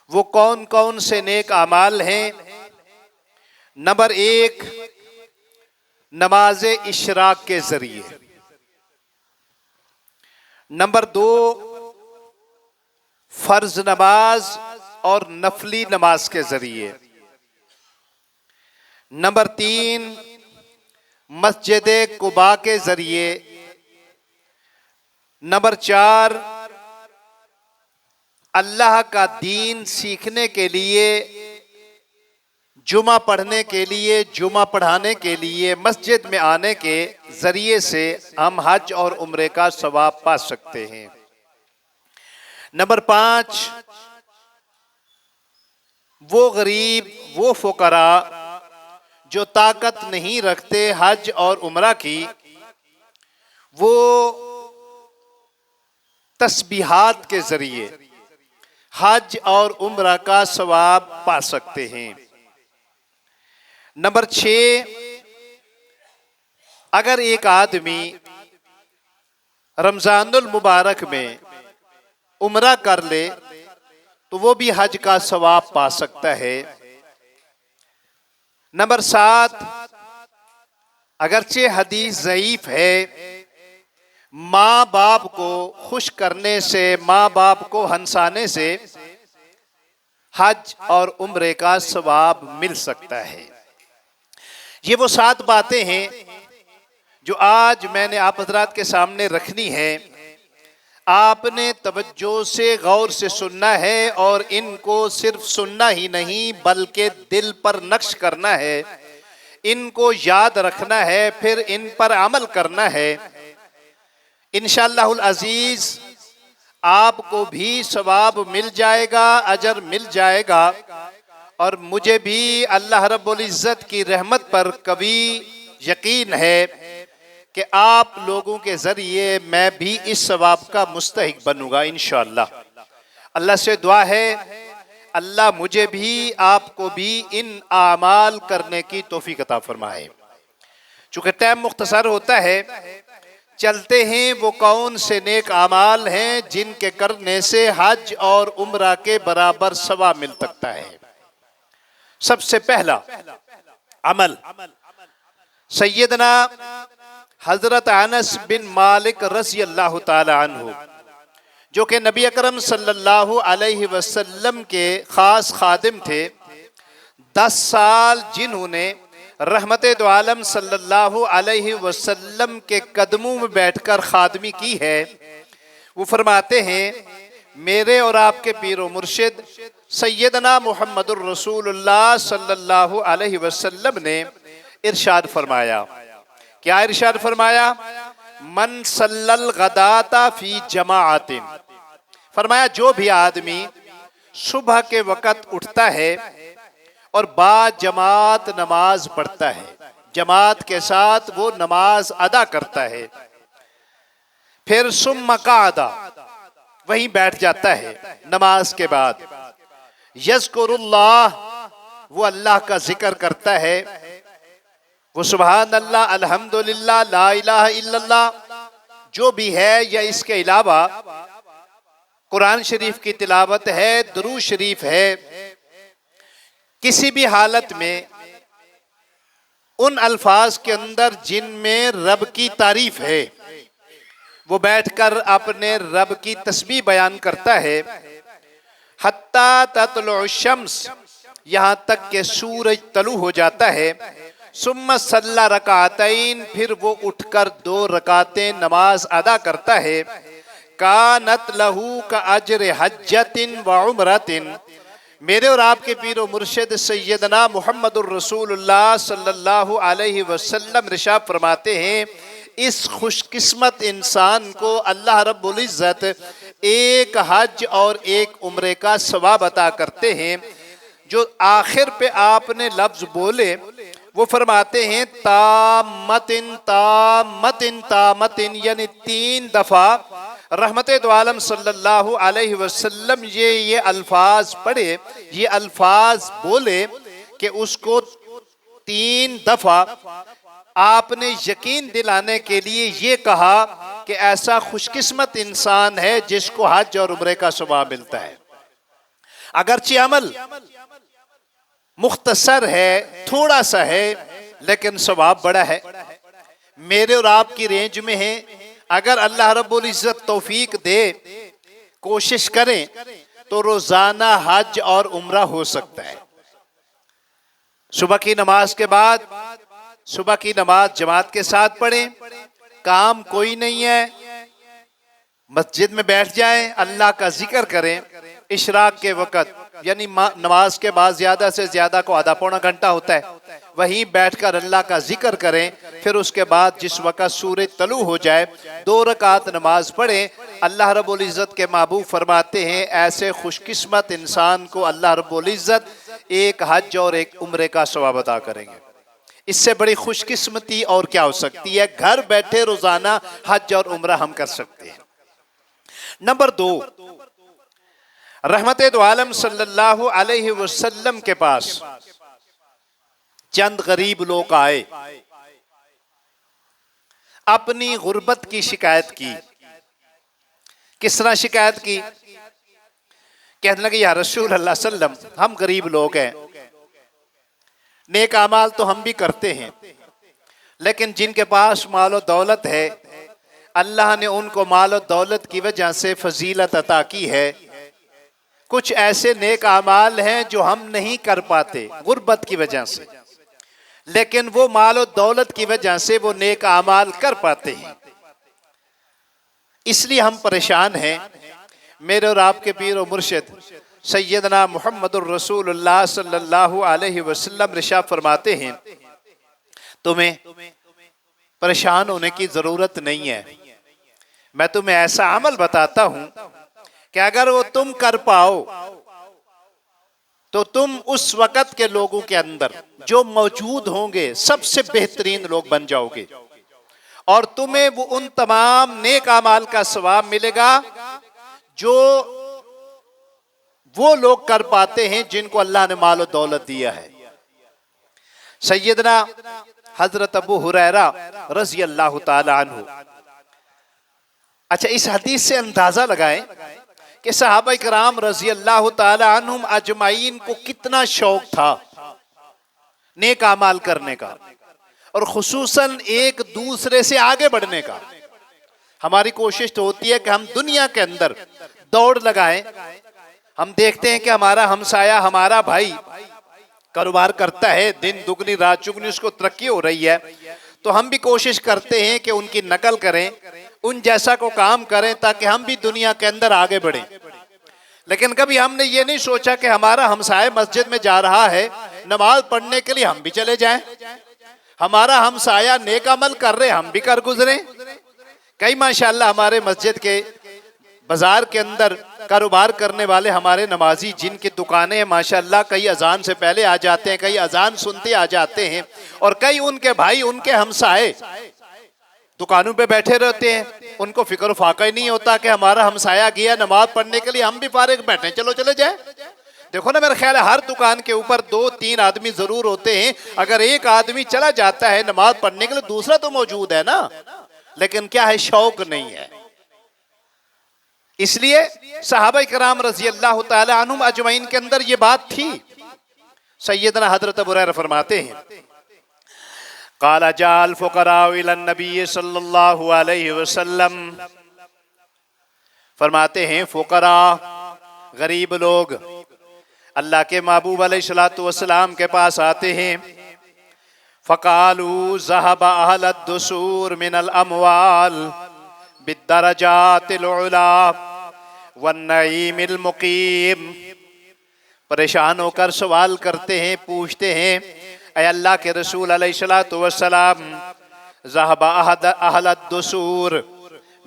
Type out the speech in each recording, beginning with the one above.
وہ کون کون سے نیک اعمال ہیں؟ نمبر 1، نماز اشراق کے ذریعے۔ نمبر 2، فرض نماز اور نفلی نماز کے ذریعے۔ نمبر 3، مسجد قباء کے ذریعے۔ نمبر 4، اللہ کا دین سیکھنے کے لیے، جمعہ پڑھنے کے لیے، جمعہ پڑھانے کے لیے مسجد میں آنے کے ذریعے سے ہم حج اور عمرے کا ثواب پا سکتے ہیں۔ نمبر 5، وہ غریب، وہ فقراء جو طاقت نہیں رکھتے حج اور عمرہ کی، وہ تسبیحات کے ذریعے حج اور عمرہ کا ثواب پا سکتے ہیں۔ نمبر 6، اگر ایک آدمی رمضان المبارک میں عمرہ کر لے تو وہ بھی حج کا ثواب پا سکتا ہے۔ نمبر 7، اگرچہ حدیث ضعیف ہے، ماں باپ کو خوش کرنے سے، ماں باپ کو ہنسانے سے حج اور عمرے کا ثواب مل سکتا ہے۔ یہ وہ 7 باتیں ہیں جو آج میں نے آپ حضرات کے سامنے رکھنی ہے۔ آپ نے توجہ سے، غور سے سننا ہے، اور ان کو صرف سننا ہی نہیں بلکہ دل پر نقش کرنا ہے، ان کو یاد رکھنا ہے، پھر ان پر عمل کرنا ہے۔ انشاءاللہ العزیز آپ کو بھی ثواب مل جائے گا، اجر مل جائے گا، اور مجھے بھی اللہ رب العزت کی رحمت پر کبھی یقین ہے کہ آپ لوگوں کے ذریعے میں بھی اس ثواب کا مستحق بنوں گا انشاءاللہ۔ اللہ سے دعا ہے اللہ مجھے بھی آپ کو بھی ان اعمال کرنے کی توفیق عطا فرمائے۔ چونکہ ٹائم مختصر ہوتا ہے، چلتے ہیں وہ کون سے نیک اعمال ہیں جن کے کرنے سے حج اور عمرہ کے برابر ثواب مل سکتا ہے۔ سب سے پہلا عمل، سیدنا حضرت انس بن مالک رضی اللہ تعالی عنہ، جو کہ نبی اکرم صلی اللہ علیہ وسلم کے خاص خادم تھے، 10 سال جنہوں نے رحمت دو عالم صلی اللہ علیہ وسلم کے قدموں میں بیٹھ کر خادمی کی ہے، وہ فرماتے ہیں میرے اور آپ کے پیر و مرشد سیدنا محمد الرسول اللہ صلی اللہ علیہ وسلم نے ارشاد فرمایا۔ کیا ارشاد فرمایا؟ من صلی الغداۃ فی جماعت، فرمایا جو بھی آدمی صبح کے وقت اٹھتا ہے اور با جماعت نماز پڑھتا ہے، جماعت کے ساتھ وہ نماز ادا کرتا ہے، پھر ثم قعد، وہیں بیٹھ جاتا ہے نماز کے بعد، یذکر اللہ، وہ اللہ کا ذکر کرتا ہے، وہ سبحان اللہ، الحمدللہ، لا الہ الا اللہ جو بھی ہے، یا اس کے علاوہ قرآن شریف کی تلاوت ہے، درود شریف ہے، کسی بھی حالت میں ان الفاظ کے اندر جن میں رب کی تعریف ہے وہ بیٹھ کر اپنے رب کی تسبیح بیان کرتا ہے، حتیٰ تطلع الشمس، یہاں تک کہ سورج طلوع ہو جاتا ہے، ثم صلی رکعتین، پھر وہ اٹھ کر 2 رکعتیں نماز ادا کرتا ہے، کانت لہو کاجر حجۃ و عمرۃ، میرے اور آپ کے پیر و مرشد سیدنا محمد الرسول اللہ صلی اللہ علیہ وسلم ارشاد فرماتے ہیں اس خوش قسمت انسان کو اللہ رب العزت ایک حج اور ایک عمرے کا ثواب عطا کرتے ہیں۔ جو آخر پہ آپ نے لفظ بولے وہ فرماتے ہیں تامتن تامتن تامتن، یعنی 3 دفعہ رحمت دو عالم صلی اللہ علیہ وسلم یہ الفاظ پڑھے، یہ الفاظ بولے کہ اس کو 3 دفعہ آپ نے یقین دلانے کے لیے یہ کہا کہ ایسا خوش قسمت انسان ہے جس کو حج اور عمرے کا ثواب ملتا ہے۔ اگرچہ عمل مختصر ہے، تھوڑا سا ہے، لیکن ثواب بڑا ہے، میرے اور آپ کی رینج میں ہے۔ اگر اللہ رب العزت توفیق دے، کوشش کریں تو روزانہ حج اور عمرہ ہو سکتا ہے۔ صبح کی نماز کے بعد صبح کی نماز جماعت کے ساتھ پڑھیں، کام کوئی نہیں ہے، مسجد میں بیٹھ جائیں، اللہ کا ذکر کریں۔ اشراق کے وقت یعنی نماز کے بعد زیادہ سے زیادہ کو آدھا پونا گھنٹہ ہوتا ہے، وہیں بیٹھ کر اللہ کا ذکر کریں۔ پھر اس کے بعد جس وقت سورج طلوع ہو جائے 2 رکعت نماز پڑھیں۔ اللہ رب العزت کے محبوب فرماتے ہیں ایسے خوش قسمت انسان کو اللہ رب العزت ایک حج اور ایک عمرے کا ثواب عطا کریں گے۔ اس سے بڑی خوش قسمتی اور کیا ہو سکتی ہے؟ گھر بیٹھے روزانہ حج اور عمرہ ہم کر سکتے ہیں۔ نمبر 2، رحمت دو عالم صلی اللہ علیہ وسلم کے پاس چند غریب لوگ آئے، اپنی غربت کی شکایت کی۔ کس طرح شکایت کی؟ کہنے لگے یا رسول اللہ صلی اللہ علیہ وسلم، ہم غریب لوگ ہیں، نیک اعمال تو ہم بھی کرتے ہیں، لیکن جن کے پاس مال و دولت ہے اللہ نے ان کو مال و دولت کی وجہ سے فضیلت عطا کی ہے۔ کچھ ایسے نیک اعمال ہیں جو ہم نہیں کر پاتے غربت کی وجہ سے، لیکن وہ مال و دولت کی وجہ سے وہ نیک اعمال کر پاتے ہیں، اس لیے ہم پریشان ہیں۔ میرے اور آپ کے پیر و مرشد سیدنا محمد الرسول اللہ صلی اللہ علیہ وسلم ارشاد فرماتے ہیں تمہیں پریشان ہونے کی ضرورت نہیں ہے، میں تمہیں ایسا عمل بتاتا ہوں کہ اگر وہ تم کر پاؤ تو تم اس وقت کے لوگوں کے اندر جو موجود ہوں گے سب سے بہترین لوگ بن جاؤ گے، اور تمہیں وہ ان تمام نیک اعمال کا ثواب ملے گا جو وہ لوگ کر پاتے ہیں جن کو اللہ نے مال و دولت دیا ہے۔ سیدنا حضرت ابو ہریرہ رضی اللہ تعالی عنہ، اچھا اس حدیث سے اندازہ لگائیں کہ صحابہ کرام رضی اللہ تعالی عنہم اجمعین کو کتنا شوق تھا نیک اعمال کرنے کا، اور خصوصاً ایک دوسرے سے آگے بڑھنے کا۔ ہماری کوشش تو ہوتی ہے کہ ہم دنیا کے اندر دوڑ لگائیں، ہم دیکھتے ہیں کہ ہمارا ہمسایہ، ہمارا بھائی کاروبار کرتا ہے، دن دگنی رات چگنی اس کو ترقی ہو رہی ہے، تو ہم بھی کوشش کرتے ہیں کہ ان کی نقل کریں، ان جیسا کو کام کریں تاکہ ہم بھی دنیا کے اندر آگے بڑھیں۔ لیکن کبھی ہم نے یہ نہیں سوچا کہ ہمارا ہمسایہ مسجد میں جا رہا ہے نماز پڑھنے کے لیے، ہم بھی چلے جائیں۔ ہمارا ہمسایہ نیک عمل کر رہے، ہم بھی کر گزریں۔ کئی ماشاءاللہ ہمارے مسجد کے بازار کے اندر کاروبار کرنے والے ہمارے نمازی جن کی دکانیں ہیں ماشاءاللہ، کئی اذان سے پہلے آ جاتے ہیں، کئی اذان سنتے آ جاتے ہیں، اور کئی ان کے بھائی، ان کے ہمسائے دکانوں پہ بیٹھے رہتے ہیں، ان کو فکر و فاقہ ہی نہیں ہوتا کہ ہمارا ہمسایہ گیا نماز پڑھنے کے لیے، ہم بھی فارغ بیٹھیں، چلو چلے جائیں۔ دیکھو نا، میرا خیال ہے ہر دکان کے اوپر 2-3 آدمی ضرور ہوتے ہیں، اگر ایک آدمی چلا جاتا ہے نماز پڑھنے کے لیے دوسرا تو موجود ہے نا، لیکن کیا ہے، شوق نہیں ہے۔ اس لیے صحابہ کرام رضی اللہ تعالی عنہم اجمعین کے اندر یہ بات تھی۔ سیدنا حضرت ابو ہریرہ فرماتے ہیں قال جاء الفقراء الى النبی صلی اللہ علیہ وسلم، فرماتے ہیں فقراء غریب لوگ اللہ کے محبوب علیہ السلام کے پاس آتے ہیں، فقالوا ذهب اهل الدثور من الاموال بالدرجات العلا والنعیم المقیم، پریشان ہو کر سوال کرتے ہیں، پوچھتے ہیں اے اللہ کے رسول علیہ السلام، ذهب اهل الدثور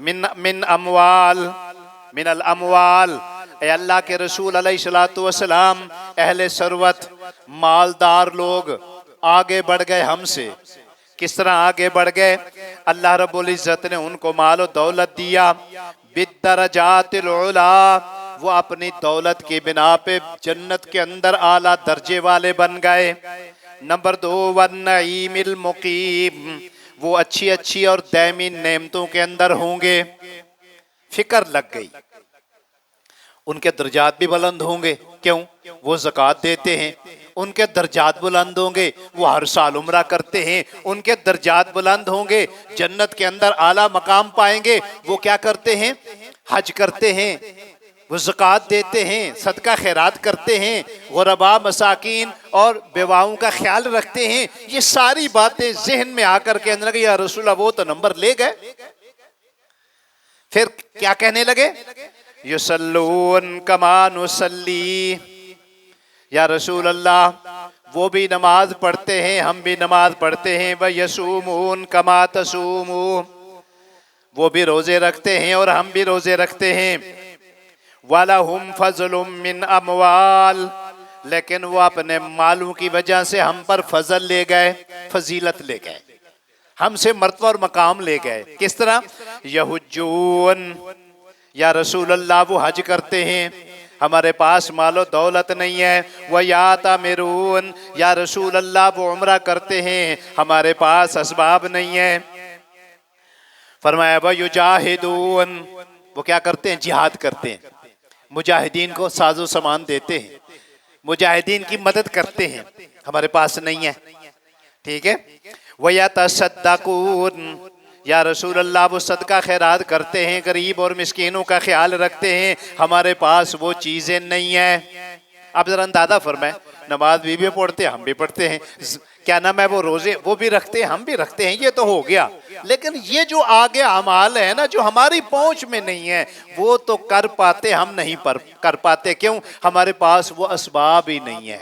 من الاموال، اے اللہ کے رسول علیہ السلام، اہل ثروت مالدار لوگ آگے بڑھ گئے ہم سے۔ کس طرح آگے بڑھ گئے؟ اللہ رب العزت نے ان کو مال و دولت دیا، بالدرجات العلا، وہ اپنی دولت کی بنا پہ جنت کے اندر اعلیٰ درجے والے بن گئے۔ نمبر 2، والنعیم المقیم، وہ اچھی اچھی اور دائمی نعمتوں کے اندر ہوں گے۔ فکر لگ گئی، ان کے درجات بھی بلند ہوں گے، کیوں؟ وہ زکوٰۃ دیتے ہیں، ان کے درجات بلند ہوں گے، وہ ہر سال عمرہ کرتے ہیں، ان کے درجات بلند ہوں گے، جنت کے اندر اعلیٰ مقام پائیں گے۔ وہ کیا کرتے ہیں؟ حج کرتے ہیں، وہ زکوٰۃ دیتے ہیں، صدقہ خیرات کرتے ہیں، غرباء مساکین اور بیواؤں کا خیال رکھتے ہیں۔ یہ ساری باتیں ذہن میں آ کر کے اندر کہ یا رسول اللہ وہ تو نمبر لے گئے۔ پھر کیا کہنے لگے؟ یصلون کما نصلی، یا رسول اللہ وہ بھی نماز پڑھتے ہیں، ہم بھی نماز پڑھتے ہیں، وَيَصُومُونَ كَمَا تَصُومُونَ، وہ بھی روزے رکھتے ہیں اور ہم بھی روزے رکھتے ہیں، وَلَهُمْ فَضْلٌ مِّنْ أَمْوَالٍ، لیکن وہ اپنے مالوں کی وجہ سے ہم پر فضل لے گئے، فضیلت لے گئے، ہم سے مرتبہ اور مقام لے گئے۔ کس طرح؟ یحجون، یا رسول اللہ وہ حج کرتے ہیں، ہمارے پاس مال و دولت نہیں ہے، وَيَعْتَمِرُونَ، یا رسول اللہ وہ عمرہ کرتے ہیں، ہمارے پاس اسباب نہیں ہے۔ فرمایا وَيُجَاهِدُونَ، وہ کیا کرتے ہیں؟ جہاد کرتے ہیں، مجاہدین کو ساز و سامان دیتے ہیں، مجاہدین کی مدد کرتے ہیں، ہمارے پاس نہیں ہے، ٹھیک ہے۔ وَيَتَصَدَّقُونَ، یا رسول اللہ وہ صدقہ خیرات کرتے ہیں، غریب اور مسکینوں کا خیال رکھتے ہیں، ہمارے پاس وہ چیزیں نہیں ہیں۔ اب ذرا اندازہ فرمائیں، نماز بھی پڑھتے ہیں، ہم بھی پڑھتے ہیں، کیا نام ہے، وہ روزے وہ بھی رکھتے ہیں، ہم بھی رکھتے ہیں، یہ تو ہو گیا، لیکن یہ جو آگے اعمال ہے نا جو ہماری پہنچ میں نہیں ہے وہ تو کر پاتے، ہم نہیں کر پاتے، کیوں؟ ہمارے پاس وہ اسباب ہی نہیں ہے۔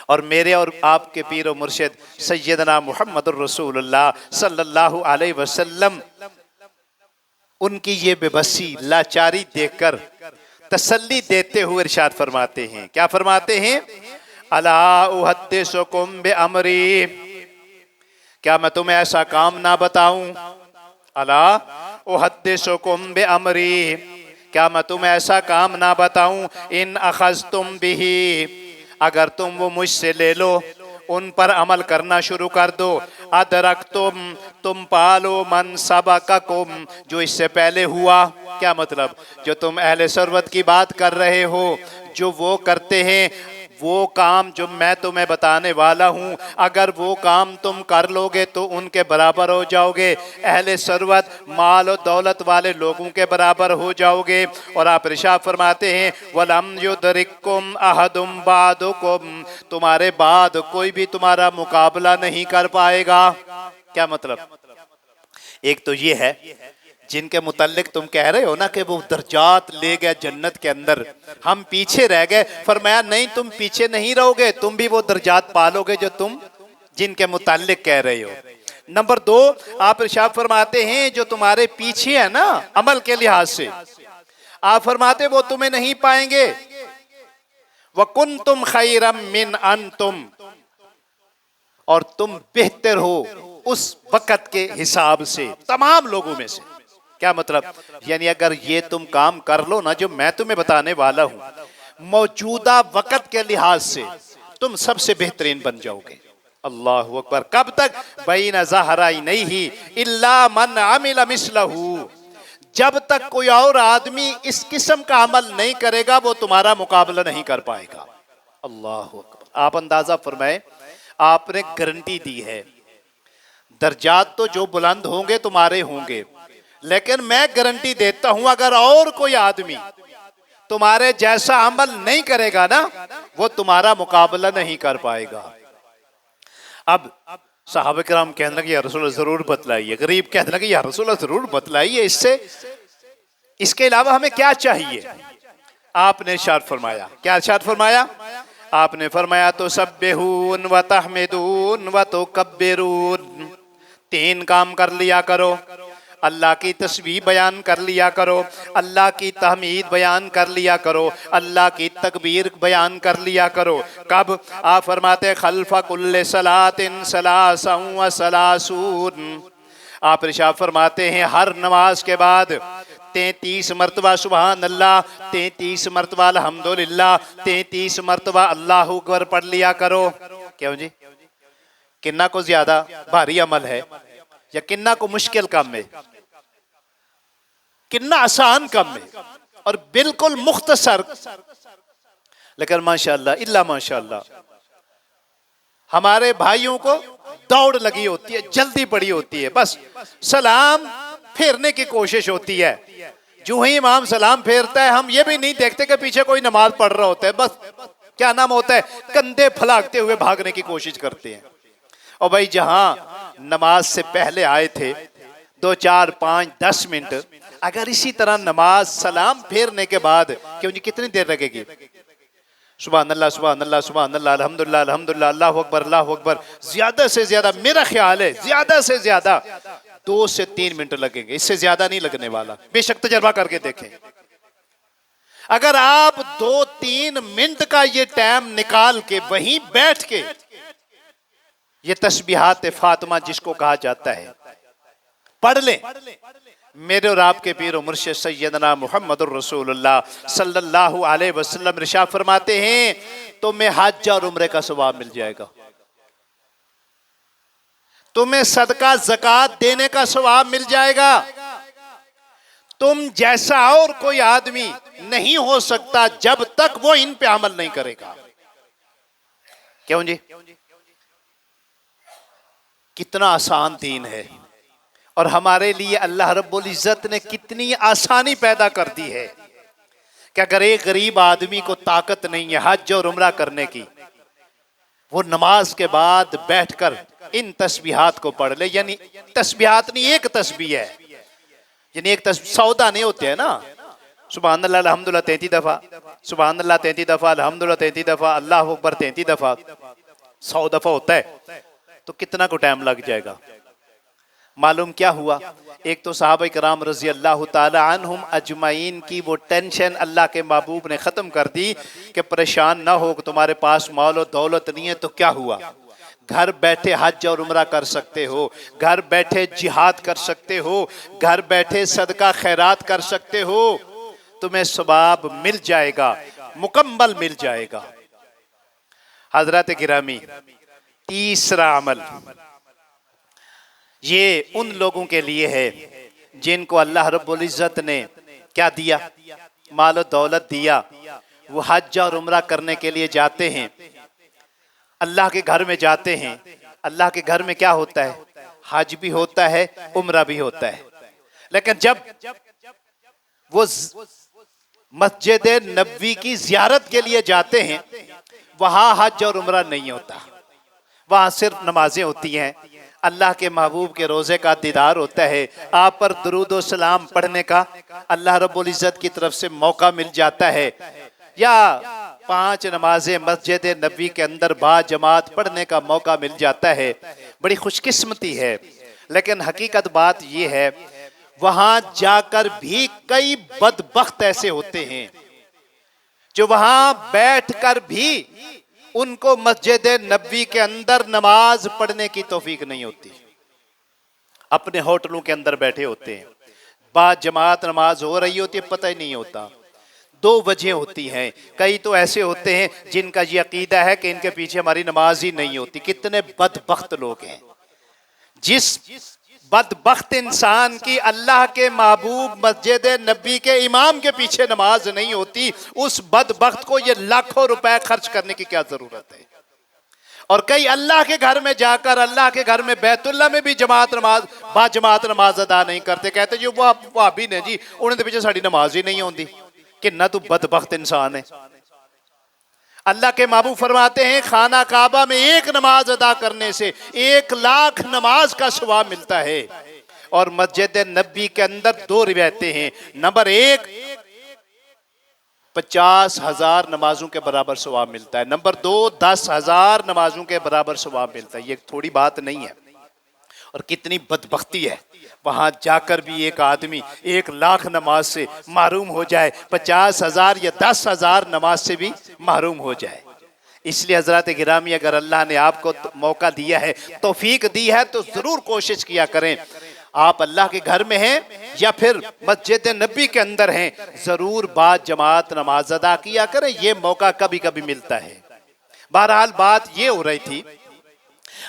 اور میرے اور آپ کے پیر و مرشد سیدنا محمد الرسول اللہ صلی اللہ علیہ وسلم، ان کی یہ بے بسی لاچاری دیکھ کر تسلی دیتے ہوئے ارشاد فرماتے ہیں، کیا فرماتے ہیں؟ الا احدثکم بامری، کیا میں تمہیں ایسا کام نہ بتاؤں؟ الا احدثکم بامری، کیا میں تمہیں ایسا کام نہ بتاؤں؟ ان اخذتم بہ، اگر تم وہ مجھ سے لے لو، ان پر عمل کرنا شروع کر دو، ادرکتم، تم پالو، من سبقکم، جو اس سے پہلے ہوا۔ کیا مطلب؟ جو تم اہل ثروت کی بات کر رہے ہو، جو وہ کرتے ہیں، وہ کام جو میں تمہیں بتانے والا ہوں، اگر وہ کام تم کر لو گے تو ان کے برابر ہو جاؤ گے، اہل ثروت مال و دولت والے لوگوں کے برابر ہو جاؤ گے۔ اور آپ ارشاد فرماتے ہیں وَلَمْ يُدْرِكْكُمْ أَحَدٌ بَعْدُكُمْ، تمہارے بعد کوئی بھی تمہارا مقابلہ نہیں کر پائے گا۔ کیا مطلب؟ ایک تو یہ ہے جن کے متعلق تم کہہ رہے ہو نا کہ وہ درجات لے گئے جنت کے اندر، ہم پیچھے رہ گئے، فرمایا نہیں تم پیچھے نہیں رہو گے، تم بھی وہ درجات پالو گے جو تم جن کے متعلق کہہ رہے ہو۔ نمبر دو، آپ ارشاد فرماتے ہیں جو تمہارے پیچھے ہے نا عمل کے لحاظ سے، آپ فرماتے وہ تمہیں نہیں پائیں گے۔ وَكُنْتُمْ خَيْرًا مِّنْ أَنْتُمْ، اور تم بہتر ہو اس وقت کے حساب سے تمام لوگوں میں سے۔ کیا مطلب؟ یعنی اگر یہ تم کام کر لو نا جو میں تمہیں بتانے والا ہوں، موجودہ وقت کے لحاظ سے تم سب سے بہترین بن جاؤ گے۔ اللہ اکبر۔ کب تک؟ بین ظہرینیہ الا من عمل مثلہ، جب تک کوئی اور آدمی اس قسم کا عمل نہیں کرے گا وہ تمہارا مقابلہ نہیں کر پائے گا۔ اللہ اکبر۔ آپ اندازہ فرمائیں، آپ نے گارنٹی دی ہے درجات تو جو بلند ہوں گے تمہارے ہوں گے، لیکن میں گارنٹی دیتا ہوں اگر اور کوئی آدمی تمہارے جیسا عمل نہیں کرے گا نا وہ تمہارا مقابلہ نہیں کر پائے گا۔ اب صحابہ کرام کہنے لگے یا رسول اللہ ضرور بتلائیے، غریب کہنے لگے یا رسول اللہ ضرور بتلائیے، اس کے علاوہ ہمیں کیا چاہیے؟ آپ نے ارشاد فرمایا، کیا ارشاد فرمایا؟ آپ نے فرمایا تسبحون و تحمدون و تکبرون، تین کام کر لیا کرو، اللہ کی تسبیح بیان کر لیا کرو، اللہ کی تحمید بیان کر لیا کرو، اللہ کی تکبیر بیان کر لیا کرو۔ کب؟ آپ فرماتے خلف کل صلاۃ ثلاثا و ثلاثون، آپ ارشاد فرماتے ہیں ہر نماز کے بعد 33 مرتبہ سبحان اللہ، 33 مرتبہ الحمدللہ، 33 مرتبہ اللہ اکبر پڑھ لیا کرو۔ کیوں جی؟ کنہ کو زیادہ بھاری عمل ہے یا کنہ کو مشکل کام ہے؟ کنہ آسان کام ہے اور بالکل مختصر لیکن ماشاءاللہ الا ماشاءاللہ ہمارے بھائیوں کو دوڑ لگی ہوتی ہے، جلدی پڑی ہوتی ہے، بس سلام پھیرنے کی کوشش ہوتی ہے۔ جو ہی امام سلام پھیرتا ہے ہم یہ بھی نہیں دیکھتے کہ پیچھے کوئی نماز پڑھ رہا ہوتا ہے، بس کیا نام ہوتا ہے، کندھے پھلاگتے ہوئے بھاگنے کی کوشش کرتے ہیں۔ اور بھائی جہاں نماز سے پہلے آئے تھے 2 4 5 10 منٹ، اگر اسی طرح نماز سلام پھیرنے کے بعد کیوں جی کتنی دیر لگے گی؟ سبحان اللہ سبحان اللہ سبحان اللہ الحمدللہ الحمدللہ اللہ اکبر، زیادہ سے زیادہ میرا خیال ہے زیادہ سے زیادہ 2 سے 3 منٹ لگیں گے، اس سے زیادہ نہیں لگنے والا، بے شک تجربہ کر کے دیکھیں۔ اگر آپ 2 3 منٹ کا یہ ٹائم نکال کے وہیں بیٹھ کے یہ تسبیحات فاطمہ جس کو کہا جاتا ہے پڑھ لیں، میرے اور آپ کے پیر و مرشد سیدنا محمد الرسول اللہ صلی اللہ علیہ وسلم ارشاد فرماتے ہیں تمہیں حج اور عمرے کا ثواب مل جائے گا، تمہیں صدقہ زکوٰۃ دینے کا ثواب مل جائے گا، تم جیسا اور کوئی آدمی نہیں ہو سکتا جب تک وہ ان پہ عمل نہیں کرے گا۔ کیوں جی؟ کتنا آسان دین ہے، اور ہمارے لیے اللہ رب العزت نے کتنی آسانی پیدا کر دی ہے کہ اگر ایک غریب آدمی کو طاقت نہیں ہے حج اور عمرہ کرنے کی، وہ نماز کے بعد بیٹھ کر ان تسبیحات کو پڑھ لے۔ یعنی تسبیحات نہیں، ایک تسبیح ہے، یعنی ایک تسبیح 100 نہیں ہوتے ہیں نا، سبحان اللہ الحمدللہ 33 دفعہ، سبحان اللہ 33 دفعہ، الحمدللہ 33 دفعہ، اللہ اکبر 33 دفعہ، 100 دفعہ ہوتا ہے تو کتنا کو ٹائم لگ جائے گا؟ معلوم کیا ہوا؟ ایک تو صحابہ کرام رضی اللہ تعالی عنہم اجمعین کی وہ ٹینشن اللہ کے محبوب نے ختم کر دی کہ پریشان نہ ہو کہ تمہارے پاس مال و دولت نہیں ہے، تو کیا ہوا؟ گھر بیٹھے حج اور عمرہ کر سکتے ہو، گھر بیٹھے جہاد کر سکتے ہو، گھر بیٹھے صدقہ خیرات کر سکتے ہو، تمہیں ثواب مل جائے گا، مکمل مل جائے گا۔ حضرات گرامی، تیسرا عمل یہ ان لوگوں کے لیے ہے جن کو اللہ رب العزت نے کیا دیا؟ مال و دولت دیا، وہ حج اور عمرہ کرنے کے لیے جاتے ہیں، اللہ کے گھر میں جاتے ہیں۔ اللہ کے گھر میں کیا ہوتا ہے؟ حج بھی ہوتا ہے، عمرہ بھی ہوتا ہے، لیکن جب وہ مسجد نبوی کی زیارت کے لیے جاتے ہیں وہاں حج اور عمرہ نہیں ہوتا، وہاں صرف نمازیں ہوتی ہیں، اللہ کے محبوب کے روزے کا دیدار ہوتا ہے، آپ پر درود و سلام پڑھنے کا اللہ رب العزت کی طرف سے موقع مل جاتا ہے، یا 5 نمازیں مسجد نبوی کے اندر با جماعت پڑھنے کا موقع مل جاتا ہے۔ بڑی خوش قسمتی ہے، لیکن حقیقت بات یہ ہے وہاں جا کر بھی کئی بدبخت ایسے ہوتے ہیں جو وہاں بیٹھ کر بھی ان کو مسجد نبوی کے اندر نماز پڑھنے کی توفیق نہیں ہوتی، اپنے ہوٹلوں کے اندر بیٹھے ہوتے ہیں، با جماعت نماز ہو رہی ہوتی ہے پتہ ہی نہیں ہوتا۔ 2 وجہ ہوتی ہیں، کئی تو ایسے ہوتے ہیں جن کا یہ عقیدہ ہے کہ ان کے پیچھے ہماری نماز ہی نہیں ہوتی۔ کتنے بدبخت لوگ ہیں، جس بدبخت انسان کی اللہ کے محبوب مسجد نبی کے امام کے پیچھے نماز نہیں ہوتی، اس بدبخت کو یہ لاکھوں روپے خرچ کرنے کی کیا ضرورت ہے؟ اور کئی اللہ کے گھر میں جا کر اللہ کے گھر میں بیت اللہ میں بھی با جماعت نماز ادا نہیں کرتے، کہتے جی وہ وہابی نے جی انہوں نے پیچھے ساڑی نماز ہی نہیں ہوندی۔ کہ نہ تو بدبخت انسان ہے۔ اللہ کے محبوب فرماتے ہیں خانہ کعبہ میں 1 نماز ادا کرنے سے 1,00,000 نماز کا ثواب ملتا ہے، اور مسجد نبی کے اندر 2 روایتیں ہیں۔ نمبر 1 50,000 نمازوں کے برابر ثواب ملتا ہے، نمبر 2 10,000 نمازوں کے برابر ثواب ملتا ہے۔ یہ تھوڑی بات نہیں ہے، اور کتنی بدبختی ہے وہاں جا کر بھی ایک آدمی 1,00,000 نماز سے محروم ہو جائے، 50,000 یا 10,000 نماز سے بھی محروم ہو جائے۔ اس لیے حضرات گرامی، اگر اللہ نے آپ کو موقع دیا ہے، توفیق دی ہے، تو ضرور کوشش کیا کریں، آپ اللہ کے گھر میں ہیں یا پھر مسجد نبی کے اندر ہیں، ضرور با جماعت نماز ادا کیا کریں، یہ موقع کبھی کبھی ملتا ہے۔ بہرحال بات یہ ہو رہی تھی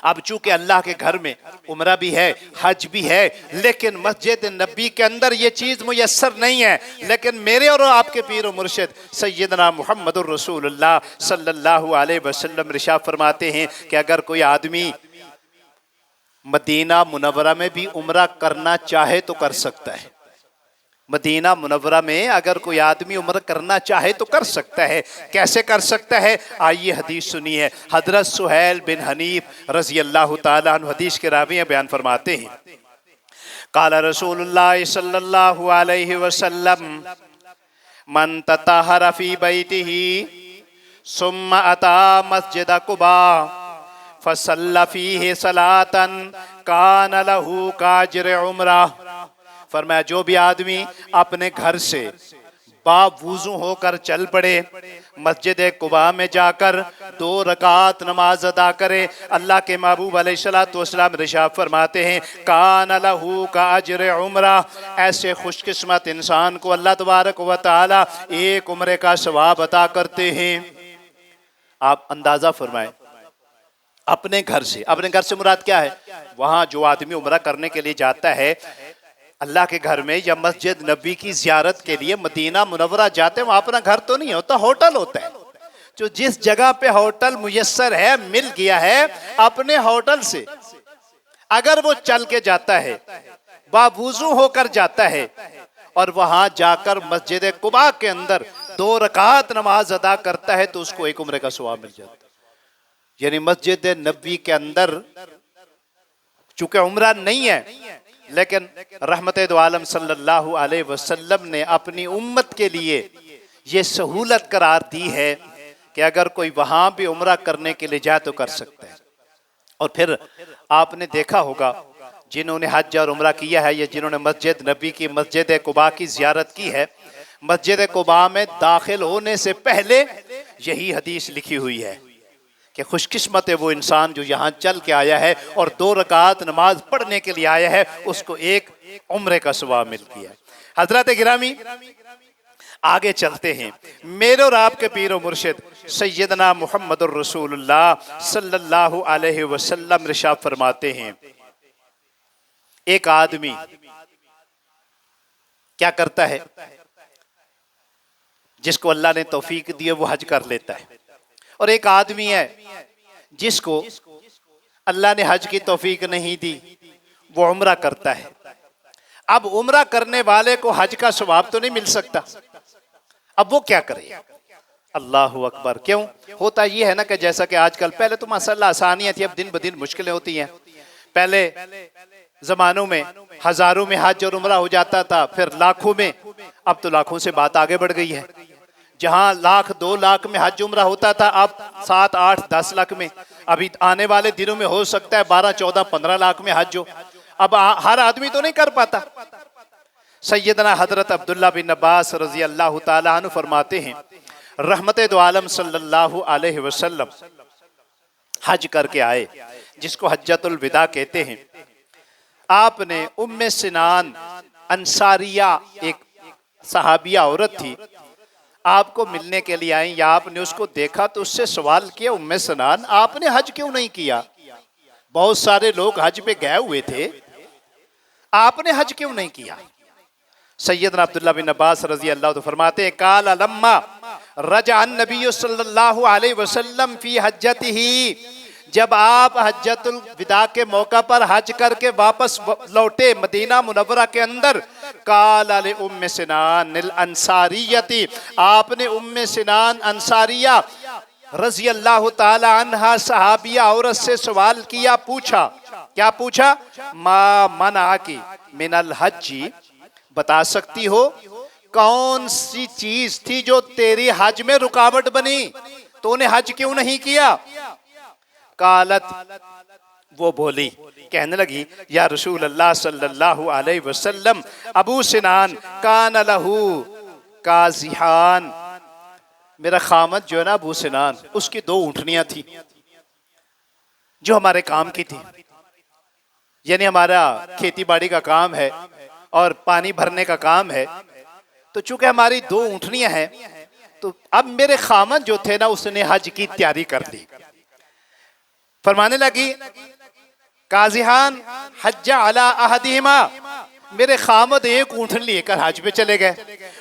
اب چونکہ اللہ کے گھر میں عمرہ بھی ہے، حج بھی ہے، لیکن مسجد نبی کے اندر یہ چیز میسر نہیں ہے۔ لیکن میرے اور آپ کے پیر و مرشد سیدنا محمد الرسول اللہ صلی اللہ علیہ وسلم ارشاد فرماتے ہیں کہ اگر کوئی آدمی مدینہ منورہ میں بھی عمرہ کرنا چاہے تو کر سکتا ہے۔ مدینہ منورہ میں اگر کوئی آدمی عمرہ کرنا چاہے تو کر سکتا ہے۔ کیسے کر سکتا ہے؟ آئیے حدیث سنیے۔ حضرت سہیل بن حنیف رضی اللہ تعالیٰ عنہ حدیث کے راوی ہیں، بیان فرماتے ہیں قال رسول اللہ صلی اللہ علیہ وسلم من تطہر فی بیتہ ثم اتی مسجد قباء فصلی فیہ صلاة کان لہ کاجر عمرہ۔ فرمایا جو بھی آدمی اپنے گھر سے باوضو ہو کر چل پڑے، مسجد قباء میں جا کر 2 رکعت نماز ادا کرے، اللہ کے محبوب علیہ السلام ارشاد فرماتے ہیں کان لہ کاجر عمرہ، ایسے خوش قسمت انسان کو اللہ تبارک و تعالی 1 عمرے کا ثواب عطا کرتے ہیں۔ آپ اندازہ فرمائیں، اپنے گھر سے مراد کیا ہے؟ وہاں جو آدمی عمرہ کرنے کے لیے جاتا ہے اللہ کے گھر میں یا مسجد نبی کی زیارت کے لیے مدینہ منورہ جاتے ہیں، وہاں اپنا گھر تو نہیں ہوتا، ہوٹل ہوتا ہے۔ جو جس جگہ پہ ہوٹل میسر ہے، مل گیا ہے، اپنے ہوٹل سے اگر وہ چل کے جاتا ہے، باوضو ہو کر جاتا ہے اور وہاں جا کر مسجد قباء کے اندر 2 رکعت نماز ادا کرتا ہے تو اس کو 1 عمرے کا ثواب مل جاتا ہے۔ یعنی مسجد نبی کے اندر چونکہ عمرہ نہیں ہے، لیکن رحمت دو عالم صلی اللہ علیہ وسلم نے اپنی امت کے لیے یہ سہولت قرار دی ہے کہ اگر کوئی وہاں بھی عمرہ کرنے کے لیے جائے تو کر سکتا ہے۔ اور پھر آپ نے دیکھا ہوگا جنہوں نے حج اور عمرہ کیا ہے یا جنہوں نے مسجد نبی کی مسجد قباء کی زیارت کی ہے، مسجد قباء میں داخل ہونے سے پہلے یہی حدیث لکھی ہوئی ہے کہ خوش قسمت ہے وہ انسان جو یہاں چل کے آیا ہے اور 2 رکعت نماز پڑھنے کے لیے آیا ہے، اس کو 1 عمرے کا ثواب مل گیا ہے۔ حضرات گرامی آگے چلتے ہیں۔ میرے اور آپ کے پیر و مرشد سیدنا محمد الرسول اللہ صلی اللہ علیہ وسلم ارشاد فرماتے ہیں ایک آدمی کیا کرتا ہے؟ جس کو اللہ نے توفیق دی وہ حج کر لیتا ہے، اور ایک آدمی ہے جس کو اللہ نے حج کی توفیق نہیں دی، وہ عمرہ کرتا ہے۔ اب عمرہ کرنے والے کو حج کا ثواب تو نہیں مل سکتا، اب وہ کیا کرے؟ اللہ اکبر۔ کیوں ہوتا یہ ہے نا کہ جیسا کہ آج کل، پہلے تو ماشاءاللہ آسانیاں تھی، اب دن بدن مشکلیں ہوتی ہیں۔ پہلے زمانوں میں ہزاروں میں حج اور عمرہ ہو جاتا تھا، پھر لاکھوں میں، اب تو لاکھوں سے بات آگے بڑھ گئی ہے۔ جہاں 1,00,000 2 لاکھ میں حج عمرہ ہوتا تھا، اب 7 8 10 لاکھ میں، ابھی آنے والے دنوں میں ہو سکتا ہے 12 14 15 لاکھ میں حج ہو۔ اب ہر آدمی تو نہیں کر پاتا۔ سیدنا حضرت عبداللہ بن عباس رضی اللہ تعالیٰ عنہ فرماتے ہیں رحمت دو عالم صلی اللہ علیہ وسلم حج کر کے آئے، جس کو حجۃ الوداع کہتے ہیں۔ آپ نے ام سنان انصاریہ، ایک صحابیہ عورت تھی، آپ کو ملنے کے لیے آئیں، یا آپ نے اس کو دیکھا تو اس سے سوال کیا ام سنان آپ نے حج کیوں نہیں کیا؟ بہت سارے لوگ حج پہ گئے ہوئے تھے، آپ نے حج کیوں نہیں کیا؟ سیدنا عبداللہ بن عباس رضی اللہ عنہ فرماتے ہیں قال لما رجع النبی صلی اللہ علیہ وسلم فی حجتہ، جب آپ حجۃ الوداع کے موقع پر حج کر کے واپس لوٹے مدینہ منورہ کے اندر، قال لأم سنان الانصاریۃ، آپ نے ام سنان انصاریہ رضی اللہ تعالی عنہا صحابیہ عورت سے سوال کیا، پوچھا، کیا پوچھا؟ ما منعکی من الحج، بتا سکتی ہو کون سی چیز تھی جو تیری حج میں رکاوٹ بنی، تو نے حج کیوں نہیں کیا؟ قالت، وہ بولی، کہنے لگی یا رسول اللہ صلی اللہ علیہ وسلم ابو سنان کان لہو قازحان، میرا خامد جو ہے نا ابو سنان، اس کی 2 اونٹنیاں تھی جو ہمارے کام کی تھی، یعنی ہمارا کھیتی باڑی کا کام ہے اور پانی بھرنے کا کام ہے، تو چونکہ ہماری 2 اونٹنیاں ہیں تو اب میرے خامد جو تھے نا اس نے حج کی تیاری کر لی۔ فرمانے لگی قاضیان حج علی احدہما، میرے خامد ایک اونٹن لے کر حج پہ چلے گئے،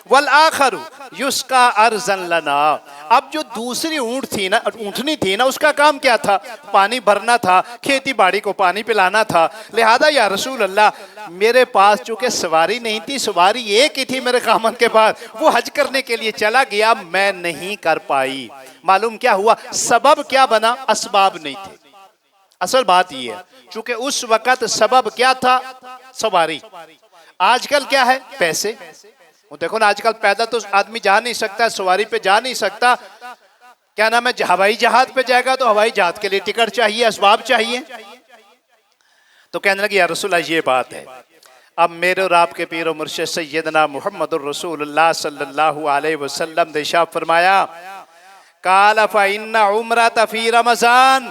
والآخر یسقا ارضا لنا، اب جو دوسری اونٹنی تھی نا، اس کا کام کیا تھا؟ پانی بھرنا تھا، کھیتی باڑی کو پانی پلانا تھا، لہذا یا رسول اللہ میرے پاس چونکہ سواری نہیں تھی، سواری ایک ہی تھی میرے خامد کے پاس، وہ حج کرنے کے لیے چلا گیا، میں نہیں کر پائی۔ معلوم کیا ہوا؟ سبب کیا بنا؟ اسباب نہیں تھے۔ اصل بات یہ ہے چونکہ اس وقت سبب کیا تھا؟ سواری۔ آج کل کیا ہے؟ پیسے۔ وہ دیکھو نا، آج کل پیدا تو آدمی جا نہیں سکتا، سواری پہ جا نہیں سکتا، کیا نام ہے، ہوائی جہاز پہ جائے گا تو ہوائی جہاز کے لیے ٹکٹ چاہیے، اسباب چاہیے۔ تو کہنے لگے یا رسول اللہ یہ بات ہے، اب میرے اور آپ کے پیر و مرشد سیدنا محمد الرسول اللہ صلی اللہ علیہ وسلم نے ارشاد فرمایا، قال فإن عمرة فی رمضان،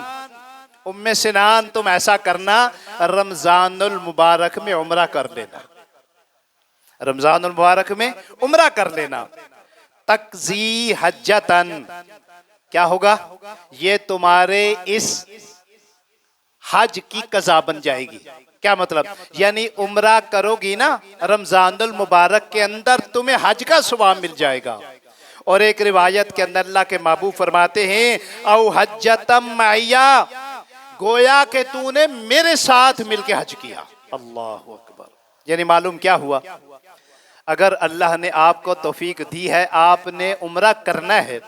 ام سنان تم ایسا کرنا رمضان المبارک میں عمرہ کر لینا، رمضان المبارک میں عمرہ کر لینا، تقضی حجتن، کیا ہوگا؟ یہ تمہارے اس حج کی قضا بن جائے گی۔ کیا مطلب؟ یعنی عمرہ کرو گی نا رمضان المبارک کے اندر، تمہیں حج کا ثواب مل جائے گا۔ اور ایک روایت کے اندر اللہ کے محبوب فرماتے ہیں او حجتم معیا، گویا کہ تو نے میرے ساتھ مل کے حج کیا۔ اللہ اکبر۔ یعنی معلوم کیا ہوا؟ اگر اللہ نے آپ کو توفیق دی ہے، آپ نے عمرہ کرنا ہے،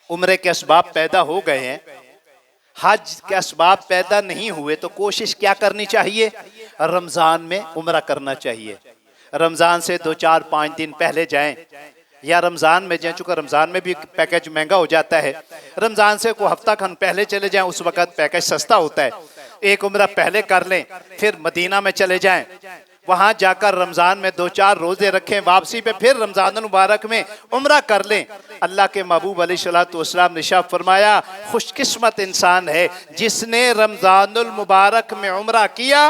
عمرے کے اسباب پیدا ہو گئے ہیں، حج کے اسباب پیدا نہیں ہوئے، تو کوشش کیا کرنی چاہیے؟ رمضان میں عمرہ کرنا چاہیے۔ رمضان سے 2-4-5 دن پہلے جائیں، یا رمضان میں جائیں، چونکہ رمضان میں بھی پیکیج مہنگا ہو جاتا ہے، رمضان سے کوئی ہفتہ کھن پہلے چلے جائیں، اس وقت پیکیج سستا ہوتا ہے، ایک عمرہ پہلے کر لیں، پھر مدینہ میں چلے جائیں، وہاں جا کر رمضان میں 2-4 روزے رکھیں، واپسی پہ پھر رمضان المبارک میں عمرہ کر لیں۔ اللہ کے محبوب علیہ السلام نے ارشاد فرمایا، خوش قسمت انسان ہے جس نے رمضان المبارک میں عمرہ کیا،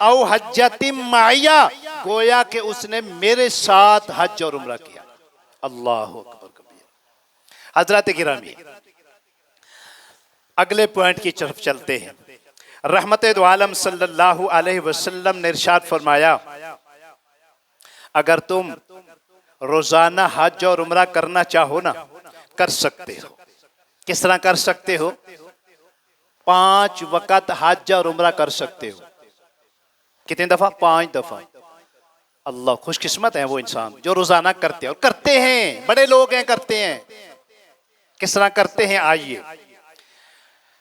او حجت معیہ، گویا کہ اس نے میرے ساتھ حج اور عمرہ کیا۔ اللہ اکبر کبیر۔ حضرات گرامی، اگلے پوائنٹ کی طرف چلتے ہیں۔ رحمت دو عالم صلی اللہ علیہ وسلم نے ارشاد فرمایا، اگر تم روزانہ حج اور عمرہ کرنا چاہو نا، کر سکتے ہو۔ کس طرح کر سکتے ہو؟ 5 وقت حج اور عمرہ کر سکتے ہو۔ کتنے دفعہ؟ 5 دفعہ۔ اللہ خوش قسمت ہے وہ انسان جو روزانہ کرتے ہیں، اور کرتے ہیں، بڑے لوگ ہیں کرتے ہیں۔ کس طرح کرتے ہیں؟ آئیے،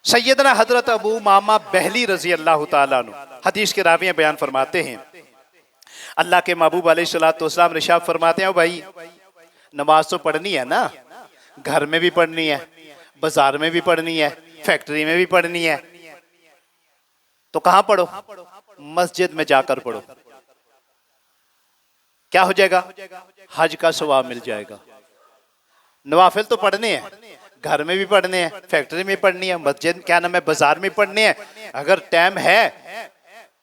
سیدنا حضرت ابو امامہ بہلی رضی اللہ تعالیٰ عنہ حدیث کے راوی بیان فرماتے ہیں، اللہ کے محبوب علیہ السلام نے ارشاد فرماتے ہیں، بھائی نماز تو پڑھنی ہے نا، گھر میں بھی پڑھنی ہے، بازار میں بھی پڑھنی ہے، فیکٹری میں بھی پڑھنی ہے، تو کہاں پڑھو؟ مسجد میں جا کر پڑھو۔ کیا ہو جائے گا؟ حج کا ثواب مل جائے گا۔ نوافل تو پڑھنے ہیں، گھر میں بھی پڑھنے ہیں، فیکٹری میں پڑھنی ہے، مسجد کیا نام ہے، بازار میں پڑھنے ہیں۔ اگر ٹائم ہے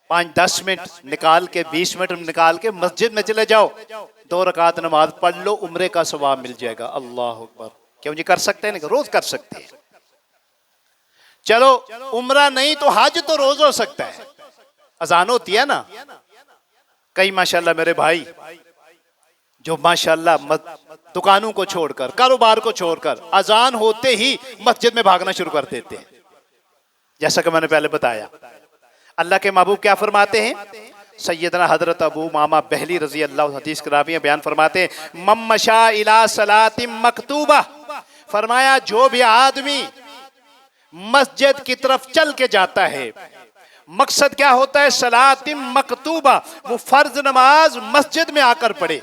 5-10 منٹ نکال کے، 20 منٹ نکال کے مسجد میں چلے جاؤ، 2 رکعت نماز پڑھ لو، عمرے کا ثواب مل جائے گا۔ اللہ اکبر۔ کیوں جی کر سکتے ہیں؟ روز کر سکتے ہیں۔ چلو عمرہ نہیں تو حج تو روز ہو سکتا ہے۔ اذان ہوتی ہے نا، کئی ماشاءاللہ میرے بھائی جو ماشاءاللہ دکانوں کو چھوڑ کر، کاروبار کو چھوڑ کر، اذان ہوتے ہی مسجد میں بھاگنا شروع کر دیتے ہیں، جیسا کہ میں نے پہلے بتایا۔ اللہ کے محبوب کیا فرماتے ہیں؟ سیدنا حضرت ابو امامہ بہلی رضی اللہ عنہ حدیث کے راوی بیان فرماتے ہیں، من مشا الی صلاۃ مکتوبہ، فرمایا جو بھی آدمی مسجد کی طرف چل کے جاتا ہے، مقصد کیا ہوتا ہے؟ صلاۃ مکتوبہ، وہ فرض نماز مسجد میں آ کر پڑھے،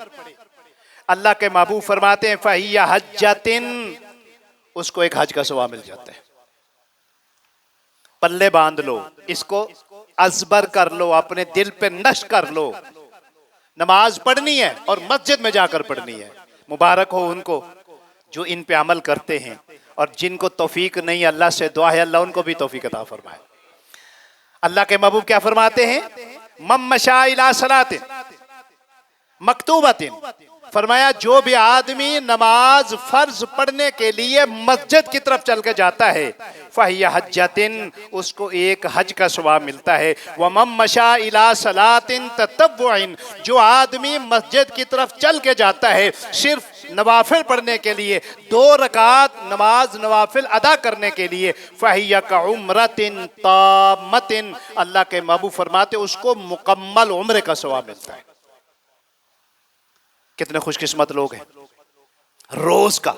اللہ کے محبوب فرماتے ہیں فہی حجۃ، اس کو ایک حج کا ثواب مل جاتا ہے۔ پلے باندھ لو اس کو، ازبر کر لو، اپنے دل پہ نشر کر لو، نماز پڑھنی ہے اور مسجد میں جا کر پڑھنی ہے۔ مبارک ہو ان کو جو ان پہ عمل کرتے ہیں، اور جن کو توفیق نہیں، اللہ سے دعا ہے اللہ ان کو بھی توفیق عطا فرمائے۔ اللہ کے محبوب کیا فرماتے ہیں؟ من مشا الی صلاۃ مکتوبۃ، فرمایا جو بھی آدمی نماز فرض پڑھنے کے لیے مسجد کی طرف چل کے جاتا ہے فَهِيَ حَجَّةٍ اس کو ایک حج کا ثواب ملتا ہے وَمَن مَشَىٰ إِلَىٰ صَلَاةٍ تَطَوُّعٍ جو آدمی مسجد کی طرف چل کے جاتا ہے صرف نوافل پڑھنے کے لیے 2 رکعات نماز نوافل ادا کرنے کے لیے فَهِيَ كَعُمْرَةٍ تَامَّةٍ اللہ کے محبوب فرماتے اس کو مکمل عمرے کا ثواب ملتا ہے۔ کتنے خوش قسمت لوگ ہیں روز کا،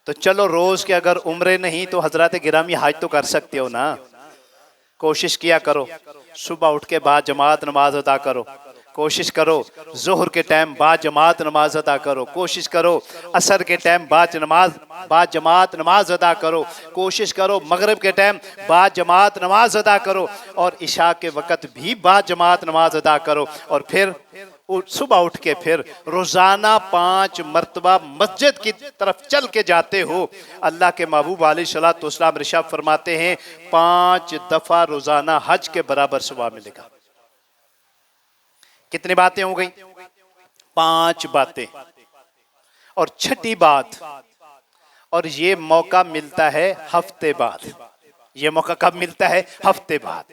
تو چلو روز کے اگر عمرے نہیں تو حضرات گرامی حج تو کر سکتے ہو نا، کوشش کیا کرو صبح اٹھ کے بعد جماعت نماز ادا کرو، کوشش کرو ظہر کے ٹائم بعد جماعت نماز ادا کرو، کوشش کرو عصر کے ٹائم بعد جماعت نماز ادا کرو، کوشش کرو مغرب کے ٹائم بعد جماعت نماز ادا کرو، اور عشاء کے وقت بھی بعد جماعت نماز ادا کرو، اور پھر صبح اٹھ کے پھر روزانہ 5 مرتبہ مسجد کی طرف چل کے جاتے ہو۔ اللہ کے محبوب علیہ الصلوۃ والسلام ارشاد فرماتے ہیں 5 دفعہ روزانہ حج کے برابر ثواب ملے گا۔ کتنی باتیں ہو گئی؟ 5 باتیں، اور چھٹی بات، اور یہ موقع ملتا ہے ہفتے بعد۔ یہ موقع کب ملتا ہے؟ ہفتے بعد۔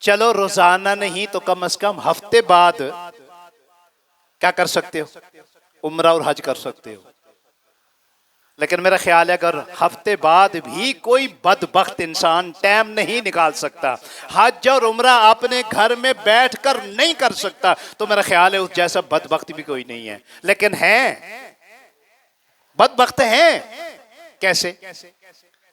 چلو روزانہ نہیں تو کم از کم ہفتے بعد کیا کر سکتے ہو؟ عمرہ اور حج کر سکتے ہو۔ لیکن میرا خیال ہے اگر ہفتے بعد بھی کوئی بدبخت انسان ٹائم نہیں نکال سکتا، حج اور عمرہ اپنے گھر میں بیٹھ کر نہیں کر سکتا، تو میرا خیال ہے اس جیسا بدبخت بھی کوئی نہیں ہے۔ لیکن ہیں بدبخت ہیں، کیسے؟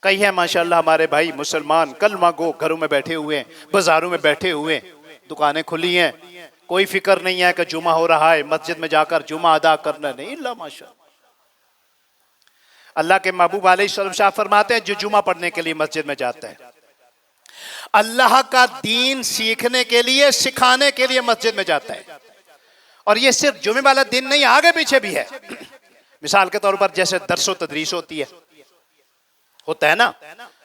کئی ہیں ماشاءاللہ ہمارے بھائی مسلمان کلمہ گو گھروں میں بیٹھے ہوئے ہیں، بازاروں میں بیٹھے ہوئے ہیں، دکانیں کھلی ہیں، کوئی فکر نہیں ہے کہ جمعہ ہو رہا ہے مسجد میں جا کر جمعہ ادا کرنا، نہیں اللہ ماشاءاللہ۔ اللہ کے محبوب علیہ السلام شاہ فرماتے ہیں جو جمعہ پڑھنے کے لیے مسجد میں جاتا ہے، اللہ کا دین سیکھنے کے لیے سکھانے کے لیے مسجد میں جاتا ہے، اور یہ صرف جمعہ والا دن نہیں آگے پیچھے بھی ہے۔ مثال کے طور پر جیسے درس و تدریس ہوتی ہے، ہوتا ہے نا،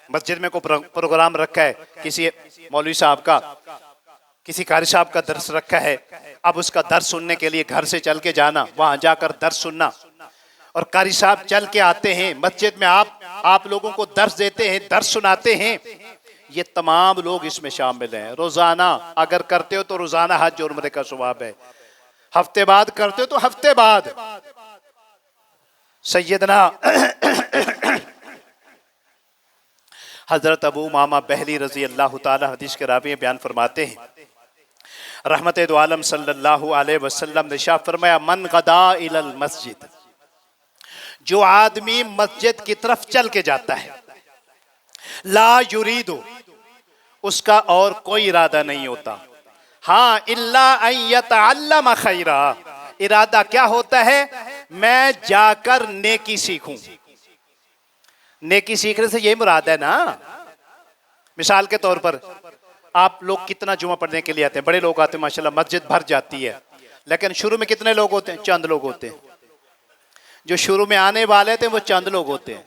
مسجد میں کوئی پروگرام رکھا ہے، کسی مولوی صاحب کا کسی قاری صاحب کا درس رکھا ہے، اب اس کا درس سننے کے لیے گھر سے چل کے جانا، وہاں جا کر درس سننا، اور قاری صاحب چل کے آتے ہیں مسجد میں، آپ لوگوں کو درس دیتے ہیں، درس سناتے ہیں، یہ تمام لوگ اس میں شامل ہیں۔ روزانہ اگر کرتے ہو تو روزانہ حج اور عمرے کا ثواب ہے، ہفتے بعد کرتے ہو تو ہفتے بعد۔ سیدنا حضرت ابو امامہ بہلی رضی اللہ تعالی حدیث کے راوی بیان فرماتے ہیں، رحمت دو عالم صلی اللہ علیہ وسلم نے ارشاد فرمایا من غدا الی المسجد، جو آدمی مسجد کی طرف چل کے جاتا ہے، لا یرید، اس کا اور کوئی ارادہ نہیں ہوتا، ہاں الا ان یتعلم خیرا، ارادہ کیا ہوتا ہے؟ میں جا کر نیکی سیکھوں۔ نیکی سیکھنے سے یہی مراد ہے نا۔ مثال کے طور پر آپ لوگ کتنا جمعہ پڑھنے کے لیے آتے ہیں؟ بڑے لوگ آتے ہیں ماشاءاللہ، مسجد بھر جاتی ہے، لیکن شروع میں کتنے لوگ ہوتے ہیں؟ چند لوگ ہوتے ہیں۔ جو شروع میں آنے والے تھے وہ چند لوگ ہوتے ہیں۔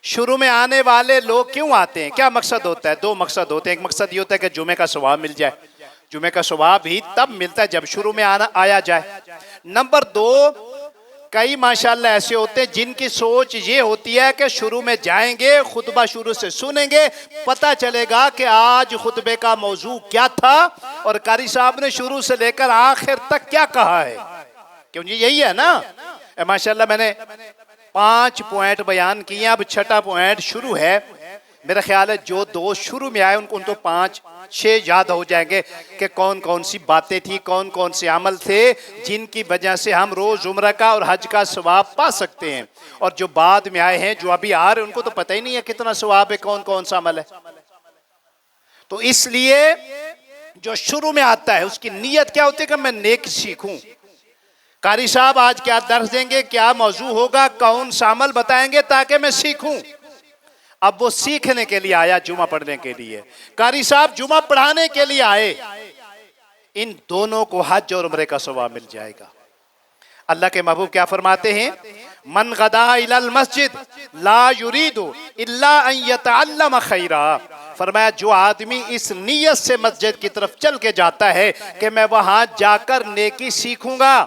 شروع میں آنے والے لوگ کیوں آتے ہیں؟ کیا مقصد ہوتا ہے؟ 2 مقصد ہوتے ہیں۔ ایک مقصد یہ ہوتا ہے کہ جمعے کا ثواب مل جائے، جمعے کا ثواب ہی تب ملتا ہے جب شروع میں آیا جائے۔ نمبر 2، کئی ماشاءاللہ ایسے ہوتے ہیں جن کی سوچ یہ ہوتی ہے کہ شروع میں جائیں گے، خطبہ شروع سے سنیں گے، پتہ چلے گا کہ آج خطبے کا موضوع کیا تھا اور قاری صاحب نے شروع سے لے کر آخر تک کیا کہا ہے، کیونکہ یہی ہے نا۔ ماشاءاللہ میں نے 5 پوائنٹ بیان کیے، اب 6واں پوائنٹ شروع ہے۔ میرا خیال ہے جو 2 شروع میں آئے ان کو 5 6 یاد ہو جائیں گے کہ کون کون سی باتیں تھی، کون کون سے عمل تھے جن کی وجہ سے ہم روز عمرہ کا اور حج کا ثواب پا سکتے ہیں، اور جو بعد میں آئے ہیں جو ابھی آ رہے ہیں ان کو تو پتہ ہی نہیں ہے کتنا ثواب ہے، کون کون سا عمل ہے۔ تو اس لیے جو شروع میں آتا ہے اس کی نیت کیا ہوتی ہے کہ میں نیک سیکھوں۔ قاری صاحب آج کیا درس دیں گے، کیا موضوع ہوگا، کون سا عمل بتائیں گے تاکہ میں سیکھوں۔ اب وہ سیکھنے کے لیے آیا، جمعہ پڑھنے کے لیے، قاری صاحب جمعہ پڑھانے کے لیے آئے، ان دونوں کو حج اور عمرے کا ثواب مل جائے گا۔ اللہ کے محبوب کیا فرماتے ہیں؟ من غدا الی المسجد لا یرید الا ان یتعلم خیرا، فرمایا جو آدمی اس نیت سے مسجد کی طرف چل کے جاتا ہے کہ میں وہاں جا کر نیکی سیکھوں گا،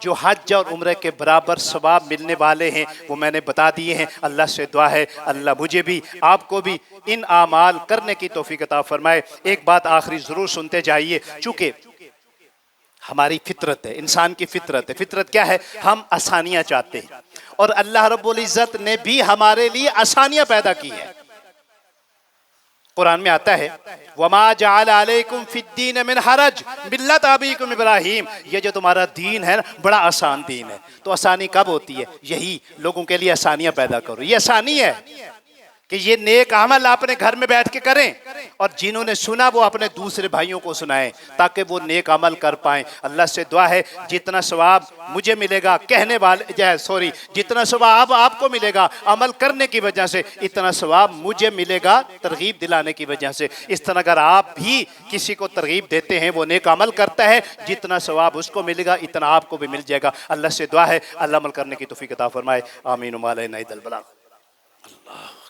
جو حج اور عمرہ کے برابر ثواب ملنے والے ہیں وہ میں نے بتا دیے ہیں۔ اللہ سے دعا ہے اللہ مجھے بھی آپ کو بھی ان اعمال کرنے کی توفیق عطا فرمائے۔ ایک بات آخری ضرور سنتے جائیے، چونکہ ہماری فطرت ہے، انسان کی فطرت ہے۔ فطرت کیا ہے؟ ہم آسانیاں چاہتے ہیں، اور اللہ رب العزت نے بھی ہمارے لیے آسانیاں پیدا کی ہیں۔ قرآن میں آتا ہے وَمَا جَعَلَ عَلَيْكُمْ فِي الدِّينِ مِنْ حَرَجٍ مِلَّةَ أَبِيكُمْ ابراہیم۔ یہ جو تمہارا دین ہے نا بڑا آسان دین ہے۔ تو آسانی کب ہوتی ہے؟ یہی لوگوں کے لیے آسانیاں پیدا کرو۔ یہ آسانی ہے کہ یہ نیک عمل آپ نے گھر میں بیٹھ کے کریں، اور جنہوں نے سنا وہ اپنے دوسرے بھائیوں کو سنائیں تاکہ وہ نیک عمل کر پائیں۔ اللہ سے دعا ہے جتنا ثواب مجھے ملے گا کہنے والے جتنا ثواب آپ کو ملے گا عمل کرنے کی وجہ سے، اتنا ثواب مجھے ملے گا ترغیب دلانے کی وجہ سے۔ اس طرح اگر آپ بھی کسی کو ترغیب دیتے ہیں وہ نیک عمل کرتا ہے، جتنا ثواب اس کو ملے گا اتنا آپ کو بھی مل جائے گا۔ اللہ سے دعا ہے اللہ عمل کرنے کی توفیق عطا فرمائے۔ آمین و ما علینا الا البلاغ۔ اللہ